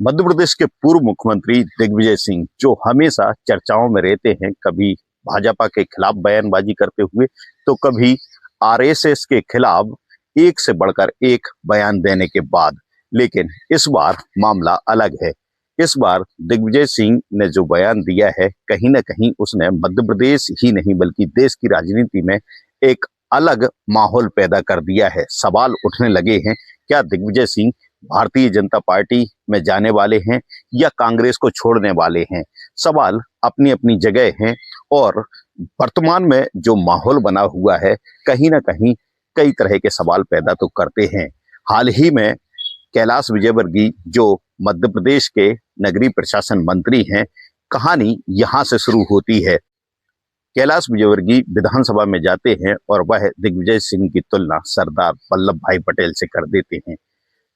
मध्य प्रदेश के पूर्व मुख्यमंत्री दिग्विजय सिंह जो हमेशा चर्चाओं में रहते हैं, कभी भाजपा के खिलाफ बयानबाजी करते हुए तो कभी आरएसएस के खिलाफ एक से बढ़कर एक बयान देने के बाद। लेकिन इस बार मामला अलग है। इस बार दिग्विजय सिंह ने जो बयान दिया है, कहीं ना कहीं उसने मध्य प्रदेश ही नहीं बल्कि देश की राजनीति में एक अलग माहौल पैदा कर दिया है। सवाल उठने लगे हैं, क्या दिग्विजय सिंह भारतीय जनता पार्टी में जाने वाले हैं या कांग्रेस को छोड़ने वाले हैं। सवाल अपनी अपनी जगह हैं और वर्तमान में जो माहौल बना हुआ है, कहीं ना कहीं कई तरह के सवाल पैदा तो करते हैं। हाल ही में कैलाश विजयवर्गीय जो मध्य प्रदेश के नगरीय प्रशासन मंत्री हैं, कहानी यहां से शुरू होती है। कैलाश विजयवर्गीय विधानसभा में जाते हैं और वह दिग्विजय सिंह की तुलना सरदार वल्लभ भाई पटेल से कर देते हैं।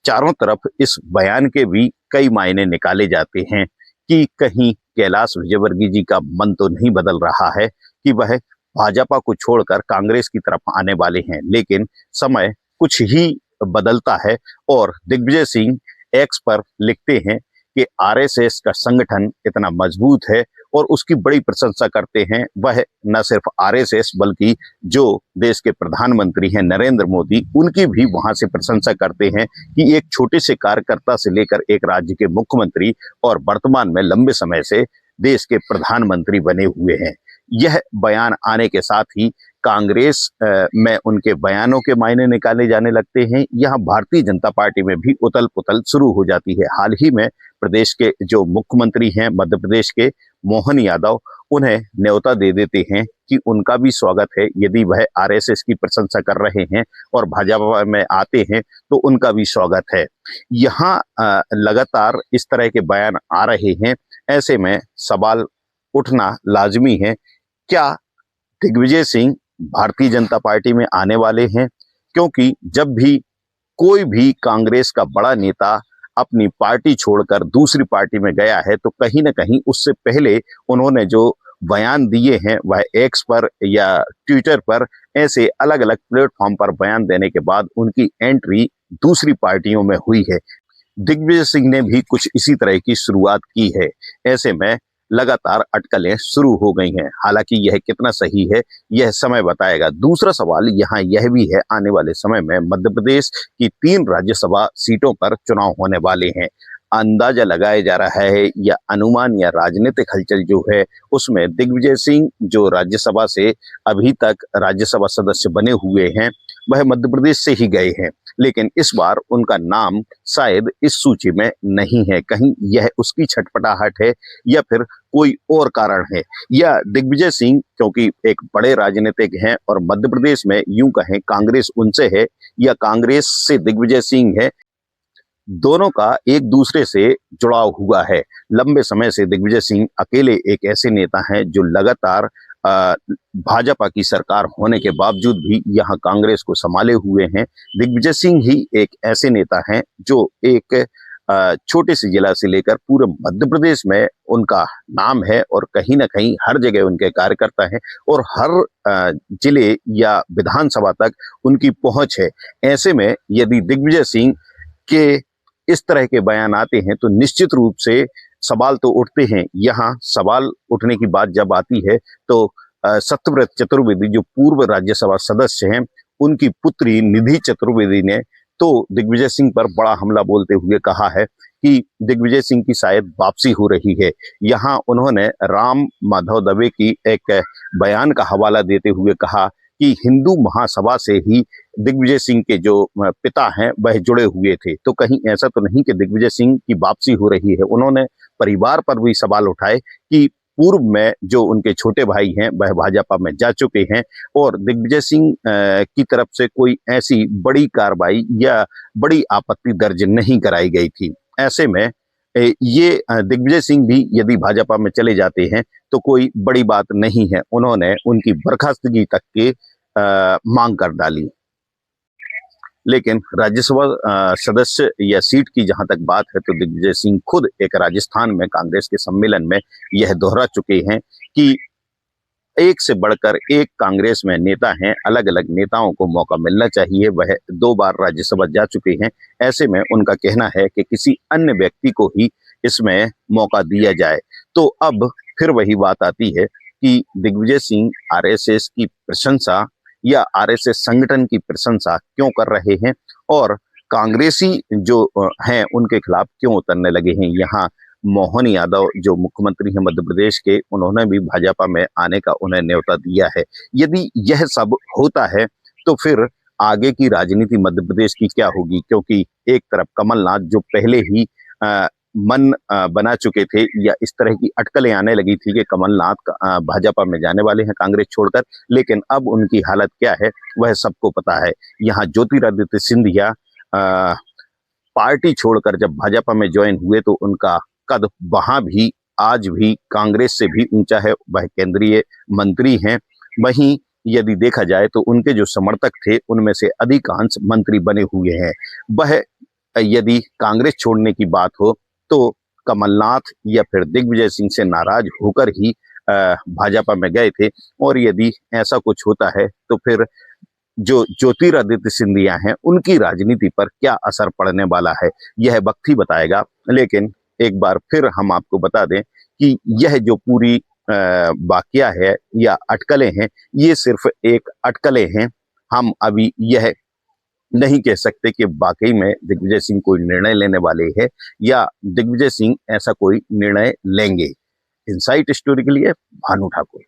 चारों तरफ इस बयान के भी कई मायने निकाले जाते हैं कि कहीं कैलाश विजयवर्गीय जी का मन तो नहीं बदल रहा है कि वह भाजपा को छोड़कर कांग्रेस की तरफ आने वाले हैं। लेकिन समय कुछ ही बदलता है और दिग्विजय सिंह एक्स पर लिखते हैं कि आरएसएस का संगठन इतना मजबूत है और उसकी बड़ी प्रशंसा करते हैं। वह न सिर्फ आरएसएस बल्कि जो देश के प्रधानमंत्री हैं नरेंद्र मोदी, उनकी भी वहां से प्रशंसा करते हैं कि एक छोटे से कार्यकर्ता से लेकर एक राज्य के मुख्यमंत्री और वर्तमान में लंबे समय से देश के प्रधानमंत्री बने हुए हैं। यह बयान आने के साथ ही कांग्रेस में उनके बयानों के मायने निकाले जाने लगते हैं। यहाँ भारतीय जनता पार्टी में भी उथल पुथल शुरू हो जाती है। हाल ही में प्रदेश के जो मुख्यमंत्री हैं मध्य प्रदेश के, मोहन यादव, उन्हें न्योता दे देते हैं कि उनका भी स्वागत है। यदि वह आरएसएस की प्रशंसा कर रहे हैं और भाजपा में आते हैं तो उनका भी स्वागत है। यहाँ लगातार इस तरह के बयान आ रहे हैं। ऐसे में सवाल उठना लाजमी है, क्या दिग्विजय सिंह भारतीय जनता पार्टी में आने वाले हैं? क्योंकि जब भी कोई भी कांग्रेस का बड़ा नेता अपनी पार्टी छोड़कर दूसरी पार्टी में गया है तो कहीं ना कहीं उससे पहले उन्होंने जो बयान दिए हैं वह एक्स पर या ट्विटर पर ऐसे अलग अलग प्लेटफॉर्म पर बयान देने के बाद उनकी एंट्री दूसरी पार्टियों में हुई है। दिग्विजय सिंह ने भी कुछ इसी तरह की शुरुआत की है। ऐसे में लगातार अटकलें शुरू हो गई हैं। हालांकि यह कितना सही है यह समय बताएगा। दूसरा सवाल यहाँ यह भी है, आने वाले समय में मध्य प्रदेश की 3 राज्यसभा सीटों पर चुनाव होने वाले हैं। अंदाजा लगाया जा रहा है या अनुमान या राजनीतिक हलचल जो है उसमें दिग्विजय सिंह जो राज्यसभा से अभी तक राज्यसभा सदस्य बने हुए हैं वह मध्य प्रदेश से ही गए हैं। लेकिन इस बार उनका नाम शायद इस सूची में नहीं है। कहीं यह उसकी छटपटाहट है या फिर कोई और कारण है, या दिग्विजय सिंह क्योंकि एक बड़े राजनीतिक हैं और मध्य प्रदेश में यूं कहें कांग्रेस उनसे है या कांग्रेस से दिग्विजय सिंह है, दोनों का एक दूसरे से जुड़ाव हुआ है। लंबे समय से दिग्विजय सिंह अकेले एक ऐसे नेता हैं जो लगातार भाजपा की सरकार होने के बावजूद भी यहाँ कांग्रेस को संभाले हुए हैं। दिग्विजय सिंह ही एक ऐसे नेता हैं जो एक छोटे से जिला से लेकर पूरे मध्य प्रदेश में उनका नाम है और कहीं ना कहीं हर जगह उनके कार्यकर्ता हैं और हर जिले या विधानसभा तक उनकी पहुंच है। ऐसे में यदि दिग्विजय सिंह के इस तरह के बयान आते हैं तो निश्चित रूप से सवाल तो उठते हैं। यहाँ सवाल उठने की बात जब आती है तो सत्यव्रत चतुर्वेदी जो पूर्व राज्यसभा सदस्य हैं, उनकी पुत्री निधि चतुर्वेदी ने तो दिग्विजय सिंह पर बड़ा हमला बोलते हुए कहा है कि दिग्विजय सिंह की शायद वापसी हो रही है। यहाँ उन्होंने राम माधव दवे की एक बयान का हवाला देते हुए कहा कि हिंदू महासभा से ही दिग्विजय सिंह के जो पिता हैं वह जुड़े हुए थे। तो कहीं ऐसा तो नहीं कि दिग्विजय सिंह की वापसी हो रही है। उन्होंने परिवार पर भी सवाल उठाए कि पूर्व में जो उनके छोटे भाई हैं वह भाजपा में जा चुके हैं और दिग्विजय सिंह की तरफ से कोई ऐसी बड़ी कार्रवाई या बड़ी आपत्ति दर्ज नहीं कराई गई थी। ऐसे में ये दिग्विजय सिंह भी यदि भाजपा में चले जाते हैं तो कोई बड़ी बात नहीं है। उन्होंने उनकी बर्खास्तगी तक के मांग कर डाली। लेकिन राज्यसभा सदस्य या सीट की जहां तक बात है तो दिग्विजय सिंह खुद एक राजस्थान में कांग्रेस के सम्मेलन में यह दोहरा चुके हैं कि एक से बढ़कर एक कांग्रेस में नेता हैं, अलग अलग नेताओं को मौका मिलना चाहिए। वह 2 बार राज्यसभा जा चुके हैं। ऐसे में उनका कहना है कि किसी अन्य व्यक्ति को ही इसमें मौका दिया जाए। तो अब फिर वही बात आती है कि दिग्विजय सिंह आरएसएस की प्रशंसा या आरएसएस संगठन की प्रशंसा क्यों कर रहे हैं और कांग्रेसी जो हैं उनके खिलाफ क्यों उतरने लगे हैं। यहाँ मोहन यादव जो मुख्यमंत्री हैं मध्य प्रदेश के, उन्होंने भी भाजपा में आने का उन्हें न्योता दिया है। यदि यह सब होता है तो फिर आगे की राजनीति मध्य प्रदेश की क्या होगी, क्योंकि एक तरफ कमलनाथ जो पहले ही मन बना चुके थे या इस तरह की अटकलें आने लगी थी कि कमलनाथ भाजपा में जाने वाले हैं कांग्रेस छोड़कर, लेकिन अब उनकी हालत क्या है वह सबको पता है। यहाँ ज्योतिरादित्य सिंधिया पार्टी छोड़कर जब भाजपा में ज्वाइन हुए तो उनका कद वहां भी आज भी कांग्रेस से भी ऊंचा है। वह केंद्रीय मंत्री हैं। वहीं यदि देखा जाए तो उनके जो समर्थक थे उनमें से अधिकांश मंत्री बने हुए हैं। वह यदि कांग्रेस छोड़ने की बात हो तो कमलनाथ या फिर दिग्विजय सिंह से नाराज होकर ही भाजपा में गए थे। और यदि ऐसा कुछ होता है तो फिर जो ज्योतिरादित्य सिंधिया हैं उनकी राजनीति पर क्या असर पड़ने वाला है यह वक्त ही बताएगा। लेकिन एक बार फिर हम आपको बता दें कि यह जो पूरी वाकया है या अटकलें हैं, ये सिर्फ एक अटकलें हैं। हम अभी यह नहीं कह सकते कि वाकई में दिग्विजय सिंह कोई निर्णय लेने वाले हैं या दिग्विजय सिंह ऐसा कोई निर्णय लेंगे। इनसाइट स्टोरी के लिए भानु ठाकुर।